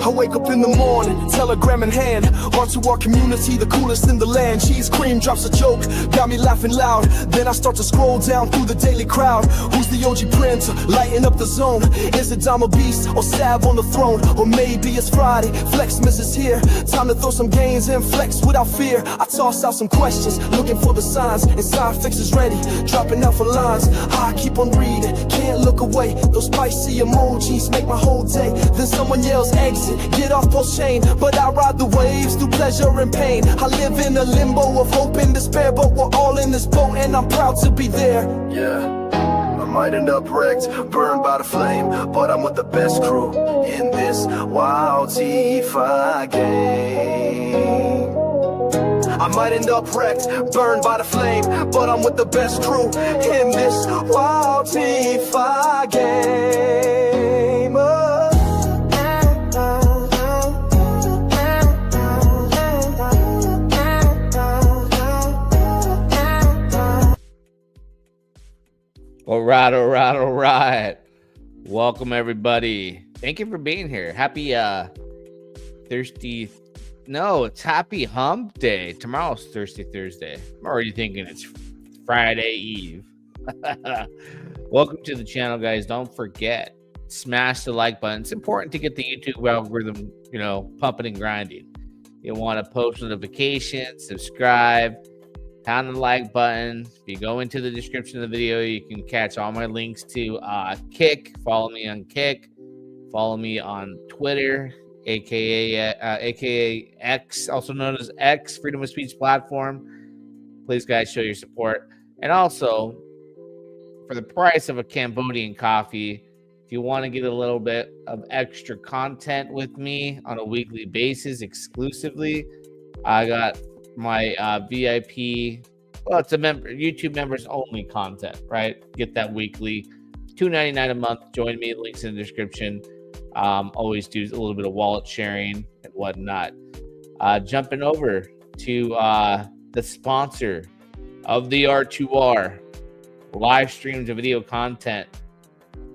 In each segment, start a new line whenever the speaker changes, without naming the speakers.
I wake up in the morning, telegram in hand, on to our community, the coolest in the land. Cheese cream drops a joke, got me laughing loud. Then I start to scroll down through the daily crowd. Who's the OG Prince, lighting up the zone? Is it Dama Beast or Sav on the throne? Or maybe it's Friday, Flexmas is here. Time to throw some gains and flex without fear. I toss out some questions, looking for the signs. Inside fix is ready, dropping out for lines. I keep on reading, can't look away. Those spicy emojis make my whole day. Then someone yells exit, get off PulseChain. But I ride the waves through pleasure and pain. I live in a limbo of hope and despair, but we're all in this boat and I'm proud to be there. Yeah, I might end up wrecked, burned by the flame, but I'm with the best crew in this wild DeFi game. I might end up wrecked, burned by the flame, but I'm with the best crew in this wild DeFi game.
All right. Welcome, everybody. Thank you for being here. Happy it's Happy Hump Day. Tomorrow's Thirsty Thursday. I'm already thinking it's Friday Eve. Welcome to the channel, guys. Don't forget, smash the like button. It's important to get the YouTube algorithm, pumping and grinding. You want to post notifications, subscribe, pound the like button. If you go into the description of the video, you can catch all my links to Kick. Follow me on Kick. Follow me on Twitter, aka X, also known as X, freedom of speech platform. Please, guys, show your support. And also, for the price of a Cambodian coffee, if you want to get a little bit of extra content with me on a weekly basis exclusively, I got my VIP, it's a YouTube members only content, right? Get that weekly, $2.99 a month. Join me, links in the description. Always do a little bit of wallet sharing and whatnot. Jumping over to the sponsor of the R2R, live streams of video content.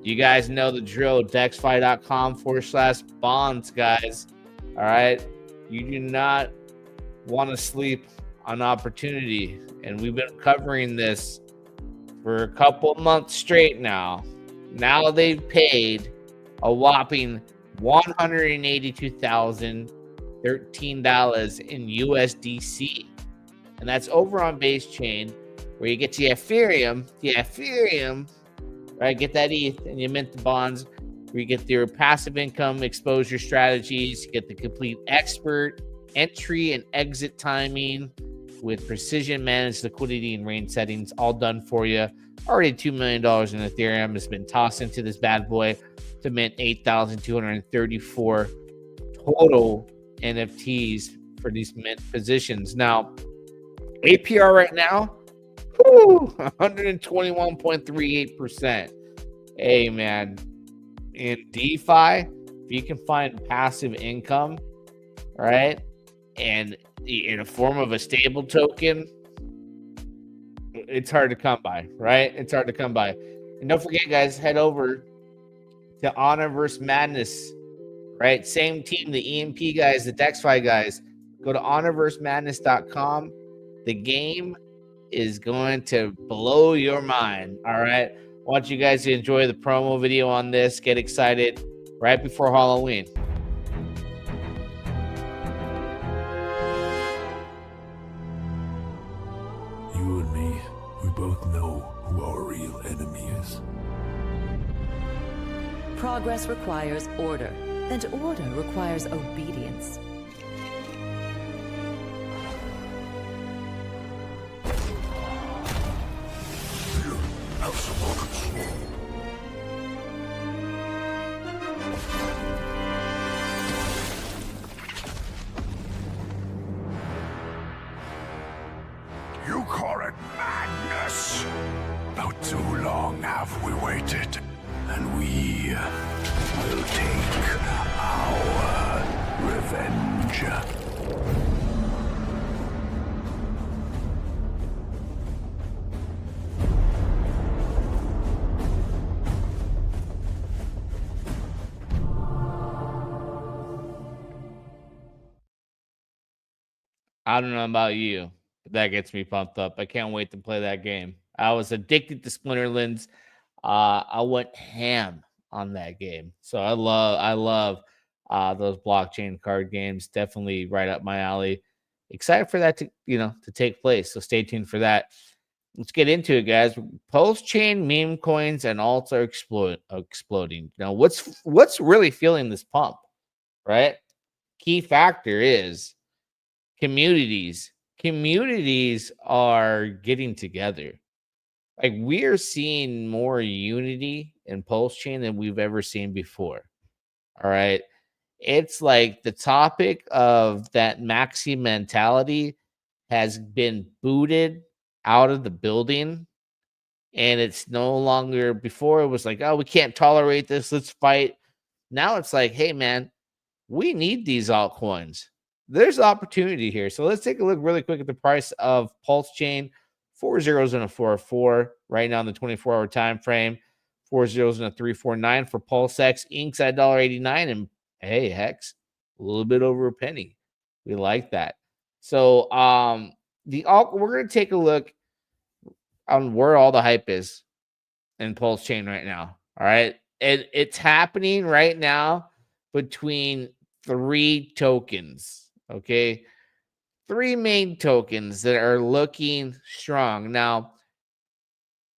You guys know the drill, DexFi.com/bonds, guys. All right, you do not want to sleep on opportunity, and we've been covering this for a couple months straight now. Now they've paid a whopping $182,013 in USDC, and that's over on base chain, where you get the Ethereum, right? Get that ETH, and you mint the bonds, where you get your passive income exposure strategies. You get the complete expert entry and exit timing with precision managed liquidity and range settings, all done for you. Already $2 million in Ethereum has been tossed into this bad boy to mint 8,234 total NFTs for these mint positions. Now, APR right now, 121.38%. Hey, man, in DeFi, if you can find passive income, right, and in a form of a stable token, it's hard to come by, right? It's hard to come by. And don't forget, guys, head over to Honorverse Madness, right? Same team, the EMP guys, the DexFi guys. Go to honorversemadness.com. The game is going to blow your mind, all right? I want you guys to enjoy the promo video on this. Get excited right before Halloween.
You and me, we both know who our real enemy is.
Progress requires order, and order requires obedience.
You have some more control. You call it madness? How too long have we waited? And we will take our revenge.
I don't know about you, but that gets me pumped up. I can't wait to play that game. I was addicted to Splinterlands. I went ham on that game. So I love those blockchain card games. Definitely right up my alley. Excited for that to take place. So stay tuned for that. Let's get into it, guys. PulseChain meme coins and alts are exploding. Now, what's really feeling this pump, right? Key factor is communities. Communities are getting together. Like, we're seeing more unity in PulseChain than we've ever seen before. All right. It's like the topic of that maxi mentality has been booted out of the building. And it's no longer, before it was like, oh, we can't tolerate this. Let's fight. Now it's like, hey, man, we need these altcoins. There's opportunity here. So let's take a look really quick at the price of PulseChain. 4 zeros and a 4 right now in the 24-hour time frame. 4 zeros and a 349 for PulseX. Inks at $1.89. And hey, Hex, a little bit over a penny. We like that. So we're going to take a look on where all the hype is in PulseChain right now. All right. It's happening right now between 3 tokens. Okay. 3 main tokens that are looking strong. Now,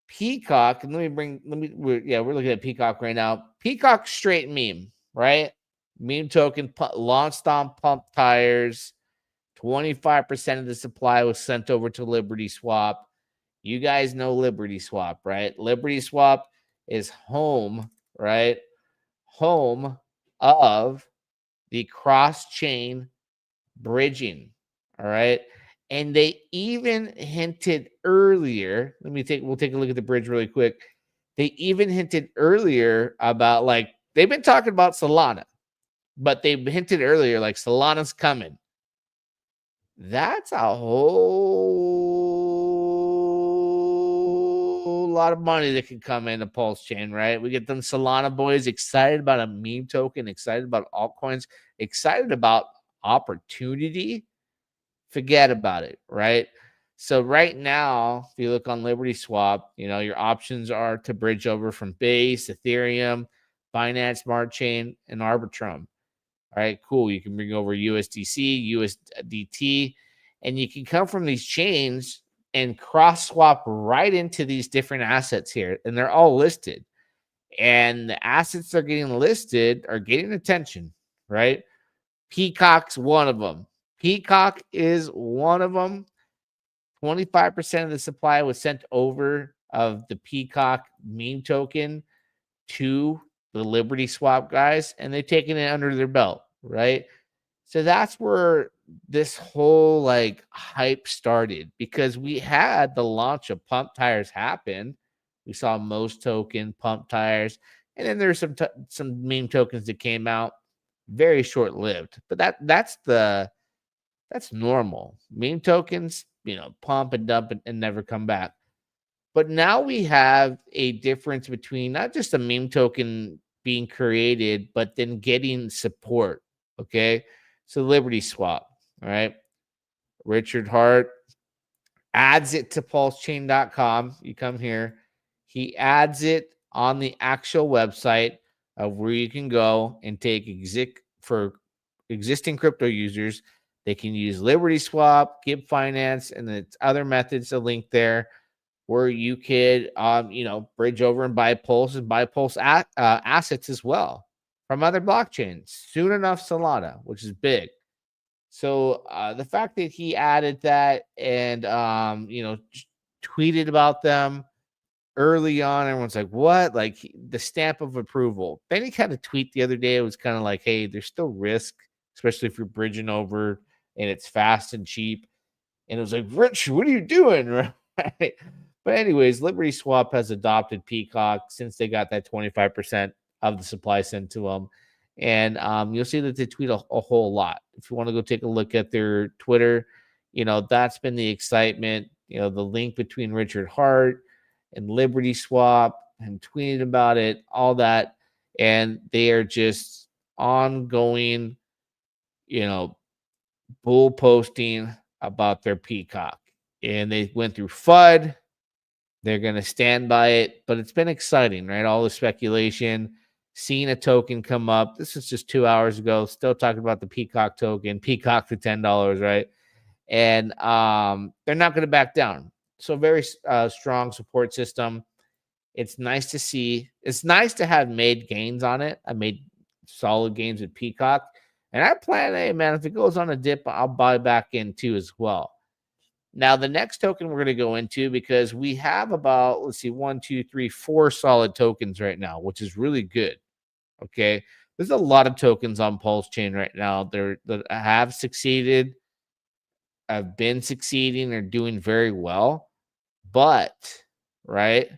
Peacock, and we're looking at Peacock right now. Peacock straight meme, right? Meme token launched on pump tires. 25% of the supply was sent over to Liberty Swap. You guys know Liberty Swap, right? Liberty Swap is home, right? Home of the cross-chain bridging. All right. And they even hinted earlier. We'll take a look at the bridge really quick. They even hinted earlier about, like, they've been talking about Solana, but they hinted earlier like Solana's coming. That's a whole lot of money that can come into PulseChain, right? We get them Solana boys excited about a meme token, excited about altcoins, excited about opportunity. Forget about it, right? So right now, if you look on Liberty Swap, your options are to bridge over from Base, Ethereum, Binance Smart Chain, and Arbitrum. All right, cool. You can bring over USDC, USDT, and you can come from these chains and cross swap right into these different assets here, and they're all listed. And the assets that are getting listed are getting attention, right? Peacock's one of them. Peacock is one of them. 25% of the supply was sent over of the Peacock meme token to the Liberty Swap guys, and they've taken it under their belt, right? So that's where this whole like hype started, because we had the launch of pump tires happen. We saw most token pump tires, and then there's some meme tokens that came out, very short lived. But that's normal. Meme tokens, pump and dump and never come back. But now we have a difference between not just a meme token being created, but then getting support. Okay. So Liberty Swap, all right. Richard Hart adds it to pulsechain.com. You come here. He adds it on the actual website of where you can go and take for existing crypto users. They can use Liberty Swap, Gib Finance, and the other methods to link there, where you could, bridge over and buy Pulse assets as well from other blockchains. Soon enough, Solana, which is big. So the fact that he added that and, tweeted about them early on, everyone's like, what? Like the stamp of approval. Then he kind of tweet the other day. It was kind of like, hey, there's still risk, especially if you're bridging over and it's fast and cheap. And it was like, Rich, what are you doing? Right? But anyways, Liberty Swap has adopted Peacock since they got that 25% of the supply sent to them. And you'll see that they tweet a whole lot. If you want to go take a look at their Twitter, that's been the excitement. The link between Richard Hart and Liberty Swap and tweeted about it, all that. And they are just ongoing, bull posting about their Peacock, and they went through FUD. They're going to stand by it, but it's been exciting, right? All the speculation, seeing a token come up. This is just 2 hours ago, still talking about the Peacock token, Peacock to $10, right? And they're not going to back down. So very strong support system. It's nice to see. It's nice to have made gains on it. I made solid gains with Peacock. And I plan, hey, man, if it goes on a dip, I'll buy back in too as well. Now, the next token we're going to go into, because we have about, let's see, 1, 2, 3, 4 solid tokens right now, which is really good. Okay. There's a lot of tokens on PulseChain right now that have succeeded, have been succeeding, are doing very well. But, right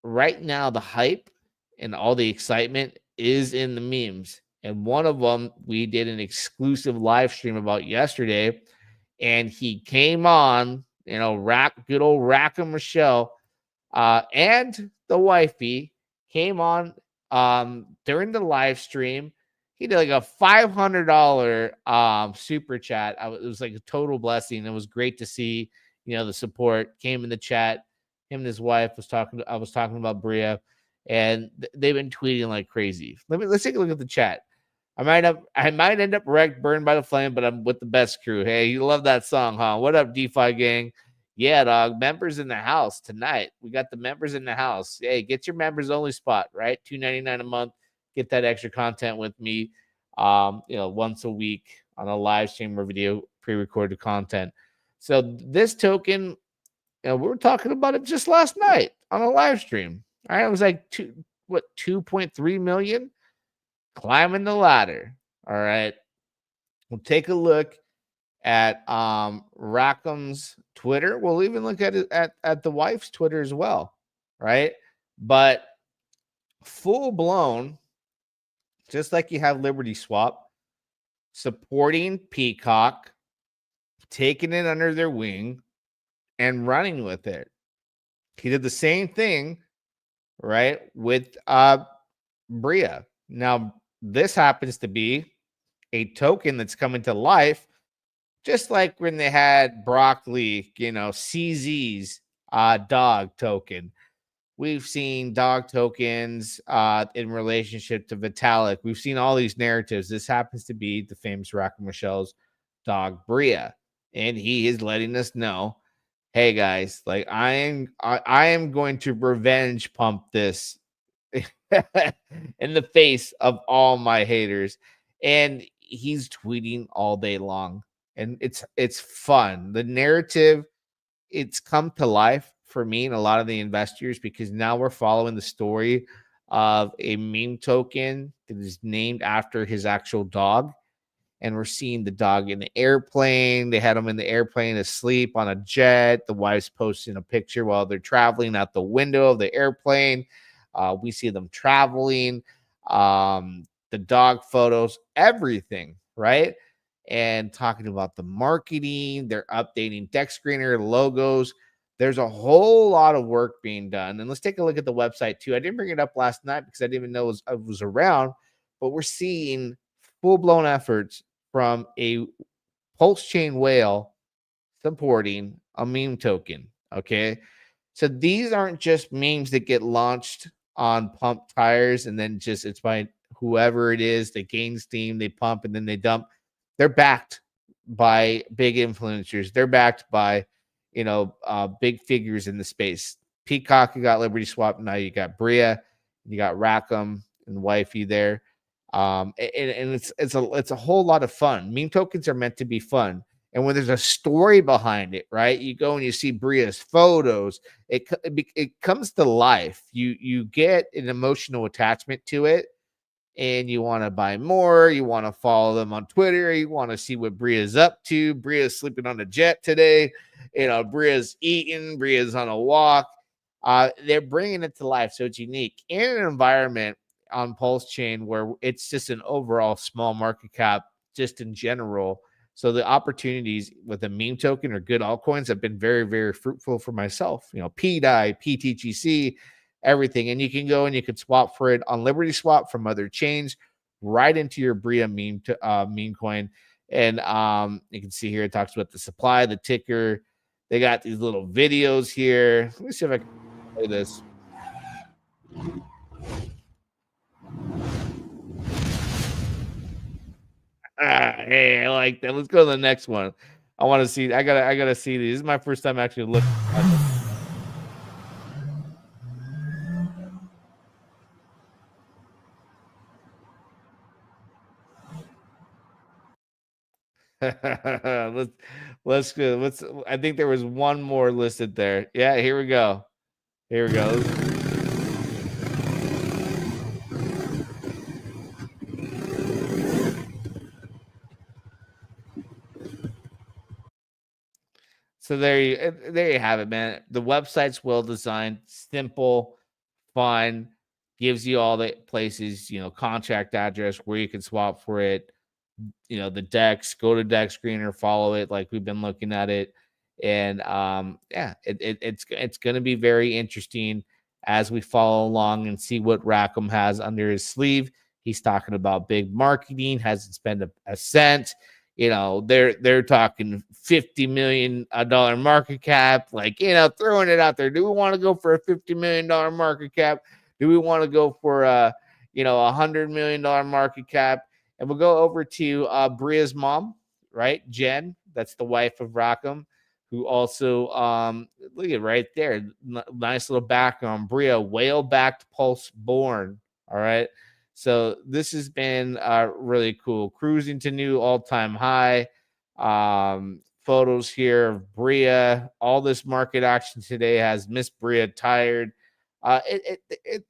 now, the hype and all the excitement is in the memes. And one of them we did an exclusive live stream about yesterday. And he came on, good old Rackham Michelle, and the wifey came on during the live stream. He did like a $500 super chat. It was like a total blessing. It was great to see, the support came in the chat. Him and his wife I was talking about Bria, and they've been tweeting like crazy. Let's take a look at the chat. I might end up wrecked, burned by the flame, but I'm with the best crew. Hey, you love that song, huh? What up, DeFi gang? Yeah, dog. Members in the house tonight. We got the members in the house. Hey, get your members only spot, right? $2.99 a month. Get that extra content with me, once a week on a live stream or video pre-recorded content. So this token, we were talking about it just last night on a live stream. All right, it was like 2.3 million. Climbing the ladder. All right. We'll take a look at Rackham's Twitter. We'll even look at it at the wife's Twitter as well. Right. But full blown, just like you have Liberty Swap, supporting Peacock, taking it under their wing, and running with it. He did the same thing, right, with Bria. Now, this happens to be a token that's coming to life, just like when they had Broccoli, CZ's dog token. We've seen dog tokens in relationship to Vitalik. We've seen all these narratives. This happens to be the famous Rackham Michelle's dog, Bria. And he is letting us know, hey, guys, like I am going to revenge pump this in the face of all my haters. And he's tweeting all day long, and it's fun. The narrative, it's come to life for me and a lot of the investors, because now we're following the story of a meme token that is named after his actual dog. And we're seeing the dog in the airplane. They had him in the airplane asleep on a jet. The wife's posting a picture while they're traveling out the window of the airplane. We see them traveling, the dog photos, everything, right? And talking about the marketing. They're updating deck screener logos. There's a whole lot of work being done. And let's take a look at the website too. I didn't bring it up last night because I didn't even know it was around, but we're seeing full-blown efforts from a PulseChain whale supporting a meme token, okay? So these aren't just memes that get launched on pump tires and then just it's by whoever it is that gains steam, they pump and then they dump. They're backed by big influencers. They're backed by, big figures in the space. Peacock, you got Liberty Swap. Now you got Bria, you got Rackham and Wifey there. And it's a whole lot of fun. Meme tokens are meant to be fun. And when there's a story behind it, right? You go and you see Bria's photos. It comes to life. You get an emotional attachment to it, and you want to buy more. You want to follow them on Twitter. You want to see what Bria's up to. Bria's sleeping on a jet today. Bria's eating. Bria's on a walk. They're bringing it to life, so it's unique in an environment on PulseChain where it's just an overall small market cap, just in general. So the opportunities with a meme token or good altcoins have been very, very fruitful for myself. PDI, PTGC, everything. And you can go and you can swap for it on Liberty Swap from other chains right into your Bria meme coin. And you can see here it talks about the supply, the ticker. They got these little videos here. Let me see if I can play this. Hey, I like that. Let's go to the next one. I want to see. I gotta see these. This is my first time actually looking at them. let's go. Let's. I think there was one more listed there. Yeah, here we go. Here we go. So there you have it, man. The website's well designed, simple, fun, gives you all the places, contract address where you can swap for it. The Dex, go to Dex Screener, follow it like we've been looking at it. And yeah, it's gonna be very interesting as we follow along and see what Rackham has under his sleeve. He's talking about big marketing, hasn't spent a cent. They're talking $50 million market cap, throwing it out there. Do we want to go for a $50 million market cap? Do we want to go for a $100 million market cap? And we'll go over to Bria's mom, right? Jen, that's the wife of Rackham, who also look at right there, nice little background. Bria, whale-backed pulse born. All right. So this has been really cool. Cruising to new all-time high. Photos here of Bria. All this market action today has Miss Bria tired.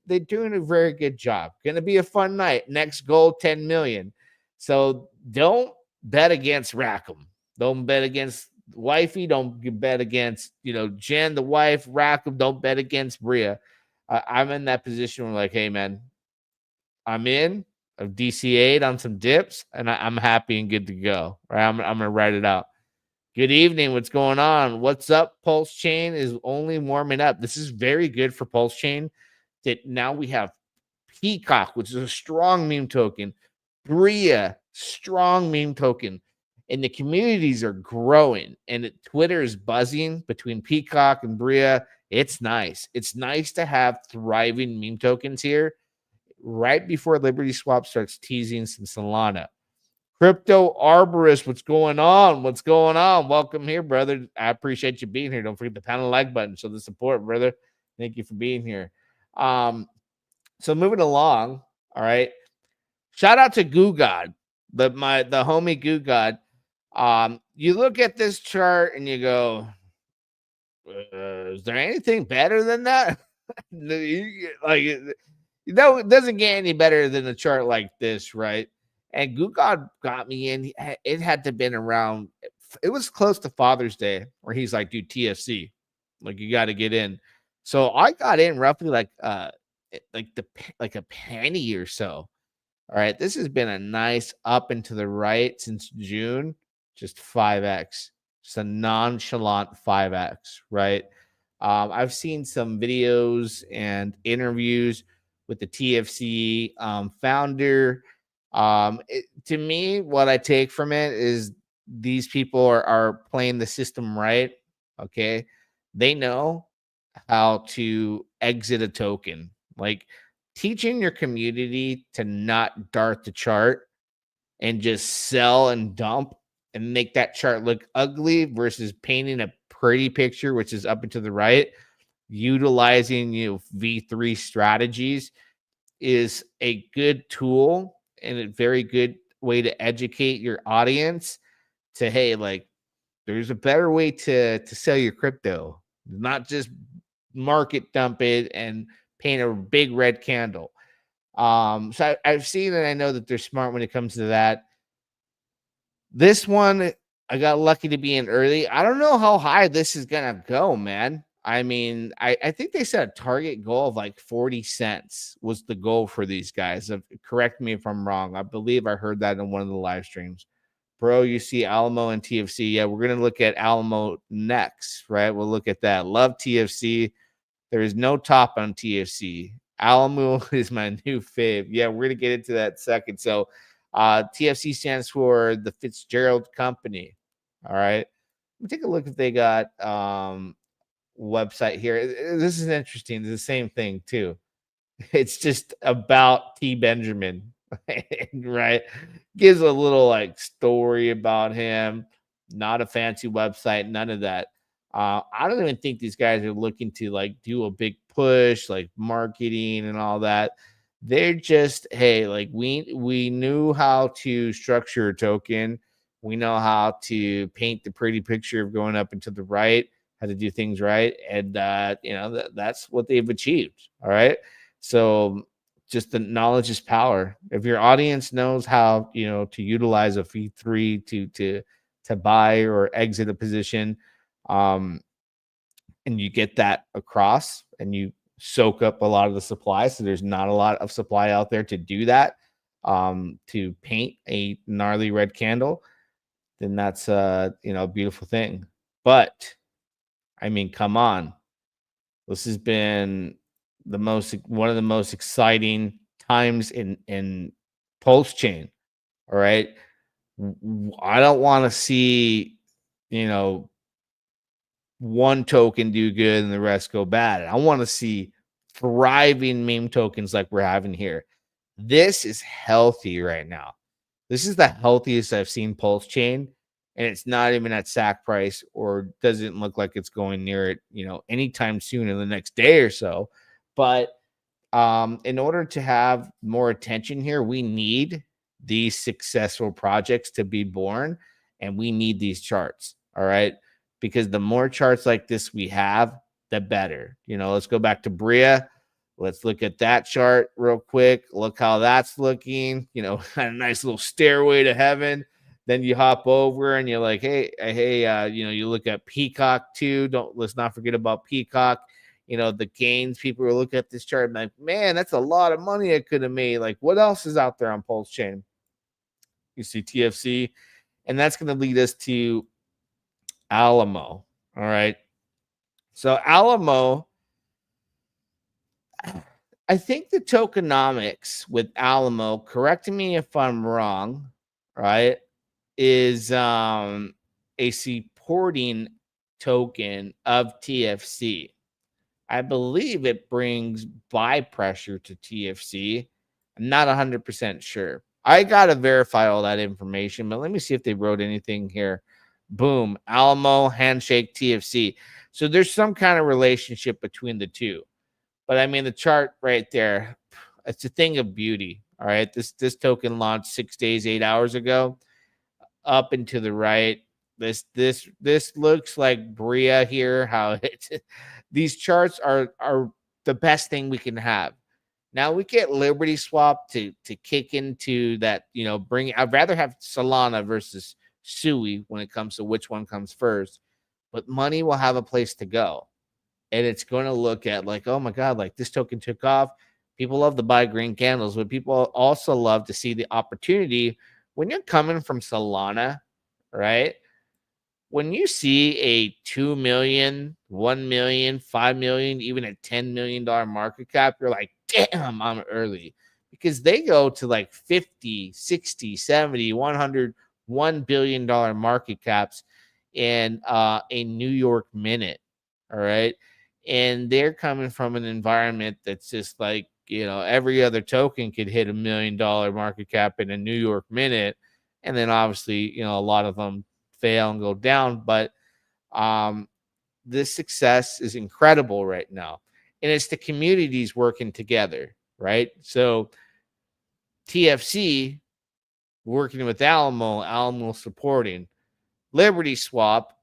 They're doing a very good job. Going to be a fun night. Next goal, 10 million. So don't bet against Rackham. Don't bet against wifey. Don't bet against, Jen, the wife, Rackham. Don't bet against Bria. I'm in that position where like, hey, man, I'm in. I've DCA'd on some dips, and I'm happy and good to go. Right? I'm going to write it out. Good evening. What's going on? What's up? PulseChain is only warming up. This is very good for PulseChain that now we have Peacock, which is a strong meme token. Bria, strong meme token. And the communities are growing, and Twitter is buzzing between Peacock and Bria. It's nice. It's nice to have thriving meme tokens here right before Liberty Swap starts teasing some Solana. Crypto Arborist, what's going on? What's going on? Welcome here, brother. I appreciate you being here. Don't forget to pound the like button. Show the support, brother. Thank you for being here. So moving along, all right. Shout out to Goo God, the homie Goo God. You look at this chart and you go, is there anything better than that? It doesn't get any better than a chart like this, right? And Goo God got me in. It had to have been around. It was close to Father's Day where he's like, dude, TFC, like you got to get in. So I got in roughly like a penny or so. All right, this has been a nice up and to the right since June, just 5x, just a nonchalant 5x, right? I've seen some videos and interviews with the TFC founder. To me, what I take from it is these people are playing the system right. Okay, they know how to exit a token, like teaching your community to not dart the chart and just sell and dump and make that chart look ugly versus painting a pretty picture, which is up and to the right. Utilizing V3 strategies is a good tool and a very good way to educate your audience to, hey, like there's a better way to sell your crypto, not just market dump it and paint a big red candle. So I've seen and I know that they're smart when it comes to that. This one, I got lucky to be in early. I don't know how high this is gonna go, man. I mean, I think they set a target goal of like 40 cents was the goal for these guys. Correct me if I'm wrong. I believe I heard that in one of the live streams. Bro, you see Alamo and TFC. Yeah, we're going to look at Alamo next, right? We'll look at that. Love TFC. There is no top on TFC. Alamo is my new fave. Yeah, we're going to get into that second. So TFC stands for the Fitzgerald Company. All right. Let me take a look if they got website here. This is interesting. It's the same thing too. It's just about T. Benjamin, right? Gives a little like story about him. Not a fancy website, none of that. I don't even think these guys are looking to like do a big push, like marketing and all that. They're just, hey, like we knew how to structure a token. We know how to paint the pretty picture of going up and to the right, how to do things right, and that's what they've achieved. All right. So just the knowledge is power. If your audience knows how, to utilize a V3 to buy or exit a position, and you get that across and you soak up a lot of the supply. So there's not a lot of supply out there to do that, to paint a gnarly red candle, then that's a beautiful thing. But I mean, come on. This has been one of the most exciting times in PulseChain. All right. I don't want to see, one token do good and the rest go bad. I want to see thriving meme tokens like we're having here. This is healthy right now. This is the healthiest I've seen PulseChain, and it's not even at sack price or doesn't look like it's going near it, anytime soon in the next day or so. But in order to have more attention here, we need these successful projects to be born, and we need these charts. All right. Because the more charts like this we have, the better. Let's go back to Bria. Let's look at that chart real quick. Look how that's looking. A nice little stairway to heaven. Then you hop over and you're like, hey, you look at Peacock too. Let's not forget about Peacock. The gains. People will look at this chart and like, man, that's a lot of money I could have made. Like, what else is out there on PulseChain? You see TFC, and that's going to lead us to Alamo. All right. So Alamo, I think the tokenomics with Alamo, correct me if I'm wrong, right, is a supporting token of TFC. I believe it brings buy pressure to TFC. I'm not 100% sure. I got to verify all that information, but let me see if they wrote anything here. Boom, Alamo, handshake, TFC. So there's some kind of relationship between the two. But I mean, the chart right there, it's a thing of beauty. All right. This token launched 6 days, 8 hours ago. Up and to the right. This looks like Bria here. How these charts are the best thing we can have. Now we get Liberty Swap to kick into that, I'd rather have Solana versus Sui when it comes to which one comes first, but money will have a place to go. And it's going to look at like, oh my God, like this token took off. People love to buy green candles, but people also love to see the opportunity when you're coming from Solana, right? When you see a 2 million, 1 million, 5 million, even a $10 million market cap, you're like, damn, I'm early. Because they go to like 50, 60, 70, 100, $1 billion market caps in a New York minute. All right. And they're coming from an environment that's just like, every other token could hit $1 million market cap in a New York minute. And then obviously, a lot of them fail and go down. But this success is incredible right now. And it's the communities working together, right? So TFC working with Alamo supporting Liberty Swap,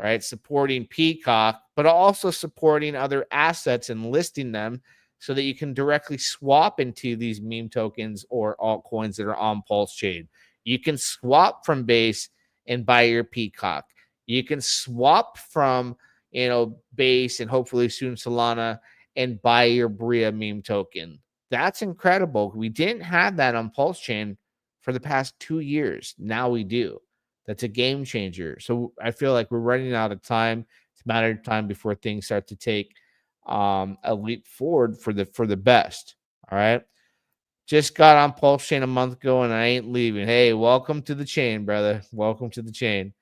right? Supporting Peacock, but also supporting other assets and listing them so that you can directly swap into these meme tokens or altcoins that are on PulseChain. You can swap from Base and buy your Peacock. You can swap from, Base and hopefully soon Solana and buy your Bria meme token. That's incredible. We didn't have that on PulseChain for the past 2 years. Now we do. That's a game changer. So I feel like we're running out of time. It's a matter of time before things start to take a leap forward for the best. All right. Just got on PulseChain a month ago, and I ain't leaving. Hey, welcome to the chain, brother. Welcome to the chain.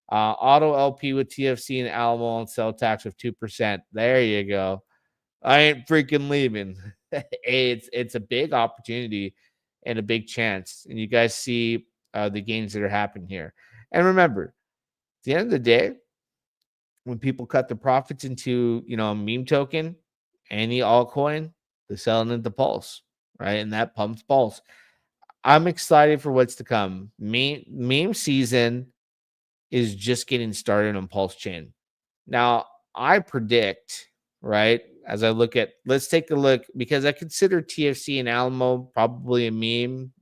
Auto LP with TFC and Alamo and sell tax of 2%. There you go. I ain't freaking leaving. It's a big opportunity and a big chance. And you guys see the gains that are happening here. And remember, at the end of the day, when people cut their profits into, a meme token, any altcoin, they're selling into Pulse, right? And that pumps Pulse. I'm excited for what's to come. Meme season is just getting started on PulseChain. Now, I predict, right, as I look at, let's take a look, because I consider TFC and Alamo probably a meme,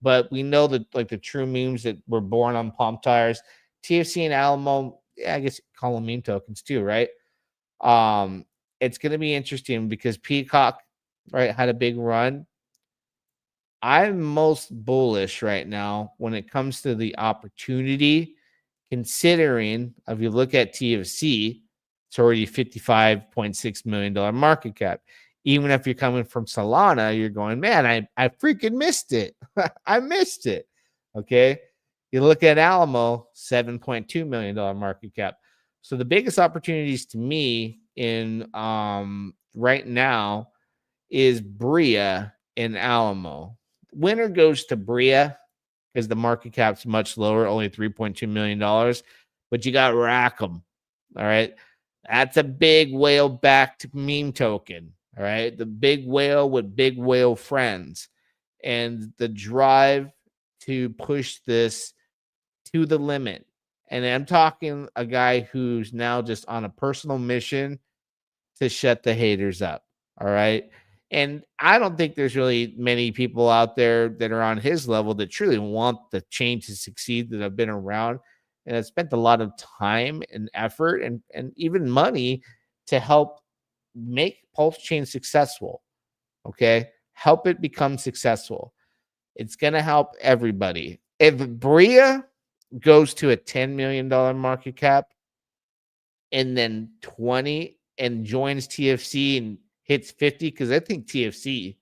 but we know that like the true memes that were born on palm tires, TFC and Alamo, I guess call them meme tokens too, right? It's going to be interesting because Peacock, right, had a big run. I'm most bullish right now when it comes to the opportunity, considering if you look at TFC, it's already $55.6 million market cap. Even if you're coming from Solana, you're going, man, I freaking missed it. I missed it. Okay. You look at Alamo, $7.2 million market cap. So the biggest opportunities to me in right now is Bria and Alamo. Winner goes to Bria because the market cap's much lower, only $3.2 million. But you got Rackham. All right. That's a big whale backed meme token. All right. The big whale with big whale friends. And the drive to push this to the limit. And I'm talking a guy who's now just on a personal mission to shut the haters up. All right. And I don't think there's really many people out there that are on his level that truly want the chain to succeed that have been around and have spent a lot of time and effort and even money to help make PulseChain successful. Okay. Help it become successful. It's going to help everybody. If Bria goes to a $10 million market cap and then 20 and joins TFC and hits 50, because I think TFC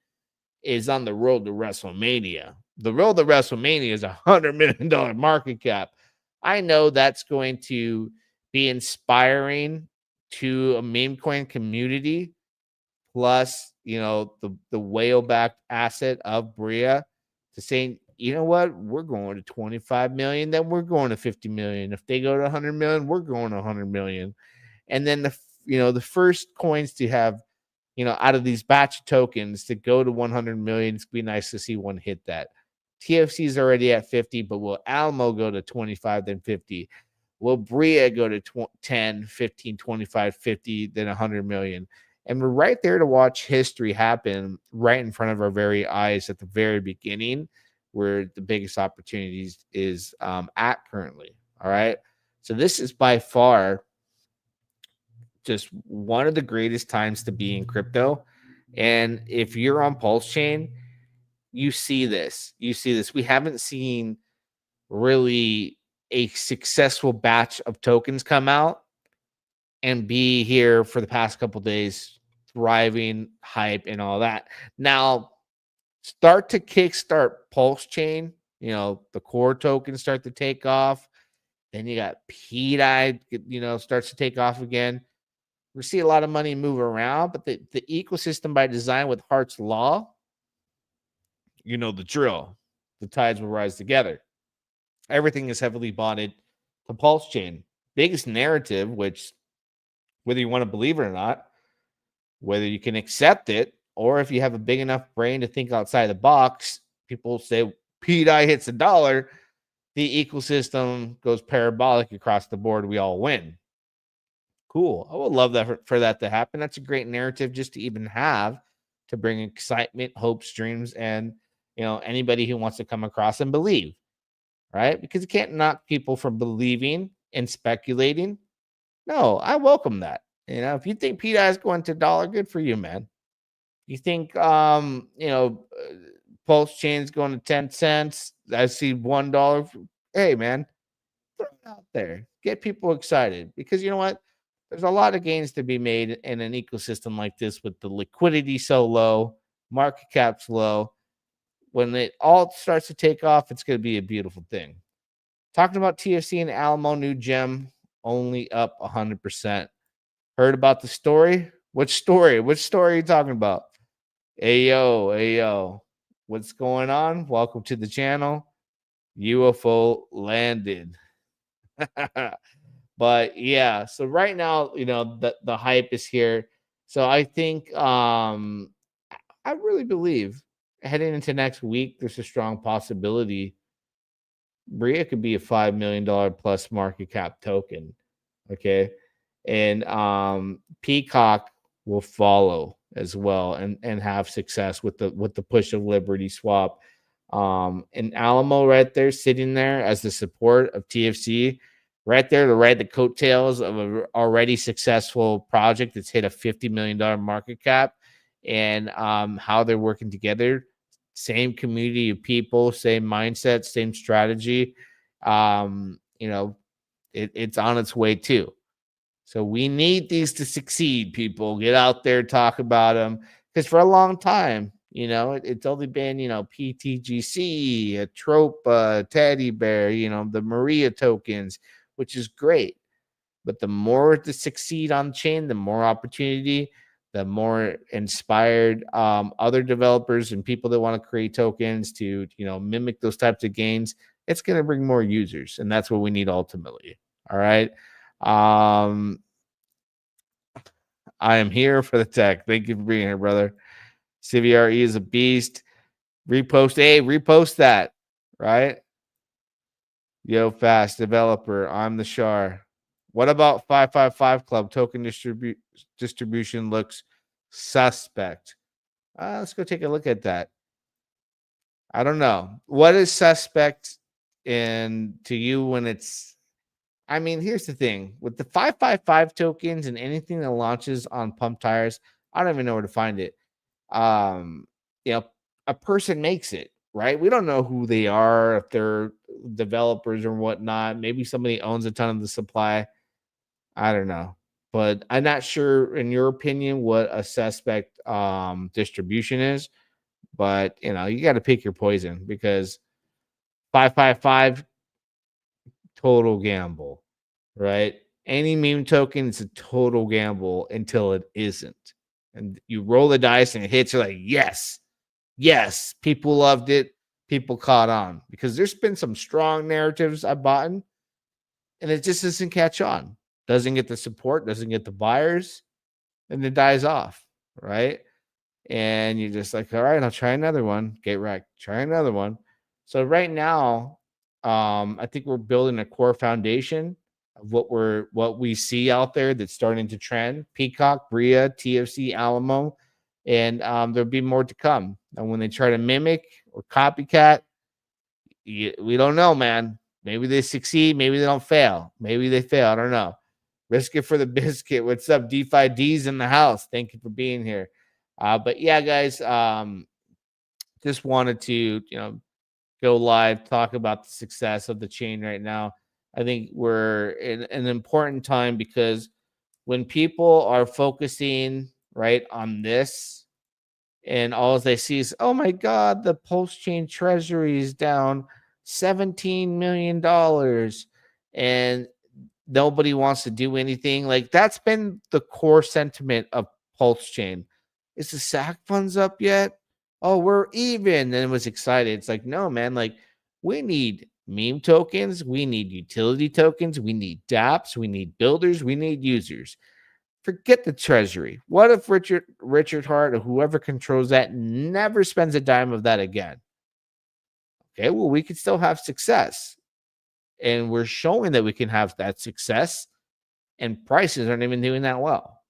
is on the road to WrestleMania. The road to WrestleMania is $100 million market cap. I know that's going to be inspiring to a meme coin community, plus, the whale-backed asset of Bria to saying, you know what, we're going to 25 million, then we're going to 50 million. If they go to 100 million, we're going to 100 million. And then the first coins to have, out of these batch of tokens to go to 100 million, it's be nice to see one hit that. TFC is already at 50, but will Alamo go to 25, then 50? Will Bria go to 10, 15, 25, 50, then 100 million? And we're right there to watch history happen right in front of our very eyes at the very beginning, where the biggest opportunities is at currently. All right. So this is by far just one of the greatest times to be in crypto. And if you're on PulseChain, you see this. We haven't seen really a successful batch of tokens come out and be here for the past couple days, thriving, hype, and all that. Now, start to kickstart PulseChain, the core tokens start to take off. Then you got PDI, starts to take off again. We see a lot of money move around, but the ecosystem by design with Hart's Law, the drill. The tides will rise together. Everything is heavily bonded to PulseChain. Biggest narrative, which whether you want to believe it or not, whether you can accept it, or if you have a big enough brain to think outside the box, people say PDI hits $1, the ecosystem goes parabolic across the board. We all win. Cool. I would love that for that to happen. That's a great narrative just to even have, to bring excitement, hopes, dreams, and anybody who wants to come across and believe, right? Because you can't knock people from believing and speculating. No, I welcome that. If you think PDI is going to $1, good for you, man. You think PulseChain is going to 10 cents. I see $1. Hey, man, throw it out there. Get people excited, because you know what? There's a lot of gains to be made in an ecosystem like this with the liquidity so low, market cap's low. when it all starts to take off, it's going to be a beautiful thing. Talking about TFC and Alamo, new gem, only up 100%. Heard about the story? Which story? Which story are you talking about? Ayo, ayo. What's going on? Welcome to the channel. UFO landed. But yeah, so right now, the hype is here. So I think I really believe heading into next week, there's a strong possibility Bria could be a $5 million plus market cap token. Okay. And Peacock will follow as well and have success with the push of Liberty Swap. And Alamo right there sitting there as the support of TFC, right there to ride the coattails of an already successful project that's hit a $50 million market cap, and how they're working together. Same community of people, same mindset, same strategy. It's on its way too. So we need these to succeed, people. Get out there, talk about them. Because for a long time, it's only been, PTGC, a Trope, Teddy Bear, the Maria tokens, which is great. But the more to succeed on chain, the more opportunity, the more inspired other developers and people that want to create tokens to, mimic those types of gains. It's going to bring more users. And that's what we need ultimately. All right. I am here for the tech. Thank you for being here, brother. CVRE is a beast. Repost that, right? Yo, fast developer. I'm the Shar. What about 555 Club? Token distribution looks suspect. Let's go take a look at that. I don't know. What is suspect to you when it's... I mean, here's the thing. With the 555 tokens and anything that launches on pump tires, I don't even know where to find it. A person makes it, right? We don't know who they are, if they're developers or whatnot. Maybe somebody owns a ton of the supply. I don't know. But I'm not sure, in your opinion, what a suspect distribution is. But, you got to pick your poison, because 555, total gamble, right? Any meme token, it's a total gamble until it isn't. And you roll the dice and it hits, you're like, yes, people loved it. People caught on, because there's been some strong narratives I've bought in, and it just doesn't catch on. Doesn't get the support, doesn't get the buyers, and it dies off, right? And you're just like, all right, I'll try another one. Get wrecked. Try another one. So right now, I think we're building a core foundation of what we see out there that's starting to trend. Peacock, Bria, TFC, Alamo, and there'll be more to come. And when they try to mimic or copycat, we don't know, man. Maybe they succeed, maybe they don't fail. Maybe they fail. I don't know. Risk it for the biscuit. What's up, DeFi D's in the house? Thank you for being here. But yeah, guys, just wanted to, go live, talk about the success of the chain right now. I think we're in an important time, because when people are focusing right on this, and all they see is, oh my God, the PulseChain treasury is down $17 million, and nobody wants to do anything. Like, that's been the core sentiment of PulseChain. Is the SAC funds up yet? Oh, we're even. And it was excited. It's like, no, man, like, we need meme tokens. We need utility tokens. We need dApps. We need builders. We need users. Forget the treasury. What if Richard Hart or whoever controls that never spends a dime of that again? Okay, well, we could still have success. And we're showing that we can have that success, and prices aren't even doing that well.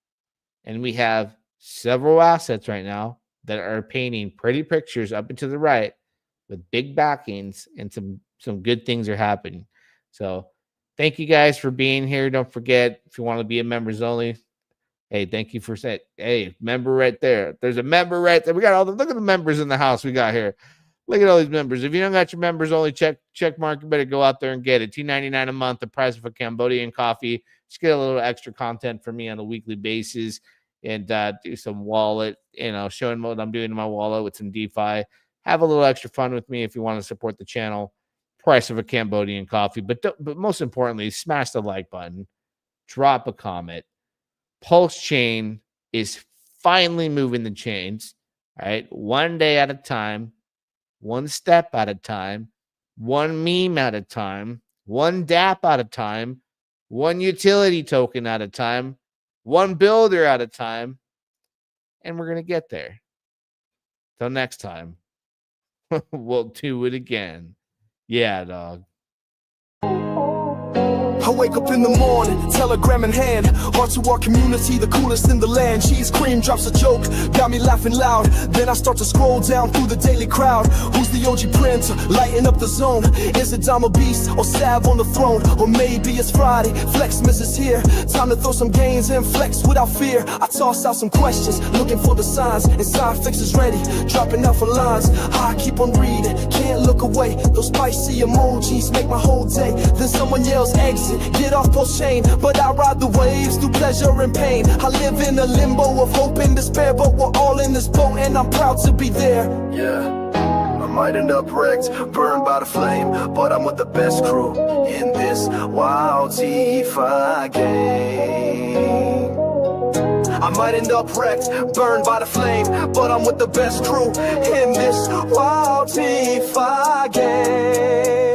And we have several assets right now that are painting pretty pictures up and to the right with big backings, and some good things are happening. So thank you guys for being here. Don't forget, if you want to be a members only, hey, thank you for saying, hey, member right there. There's a member right there. We got look at the members in the house we got here. Look at all these members. If you don't got your members only check mark, you better go out there and get it. $2.99 a month, the price of a Cambodian coffee. Just get a little extra content from me on a weekly basis, and do some wallet, showing what I'm doing in my wallet with some DeFi, have a little extra fun with me if you want to support the channel. Price of a Cambodian coffee. But most importantly, smash the like button. Drop a comment. PulseChain is finally moving the chains. All right, one day at a time, one step at a time, one meme at a time, one dApp at a time, one utility token at a time, one builder at a time, and we're going to get there. Till next time, we'll do it again. Yeah, dog.
I wake up in the morning, telegram in hand. On to our community, the coolest in the land. Cheese cream drops a joke, got me laughing loud. Then I start to scroll down through the daily crowd. Who's the OG prince, lighting up the zone? Is it Dama Beast or Sav on the throne? Or maybe it's Friday, Flexmas is here. Time to throw some gains and flex without fear. I toss out some questions, looking for the signs. Inside fixes ready, dropping out for lines. I keep on reading, can't look away. Those spicy emojis make my whole day. Then someone yells exit, get off PulseChain, but I ride the waves through pleasure and pain. I live in a limbo of hope and despair, but we're all in this boat and I'm proud to be there. Yeah, I might end up wrecked, burned by the flame, but I'm with the best crew in this wild DeFi game. I might end up wrecked, burned by the flame, but I'm with the best crew in this wild DeFi game.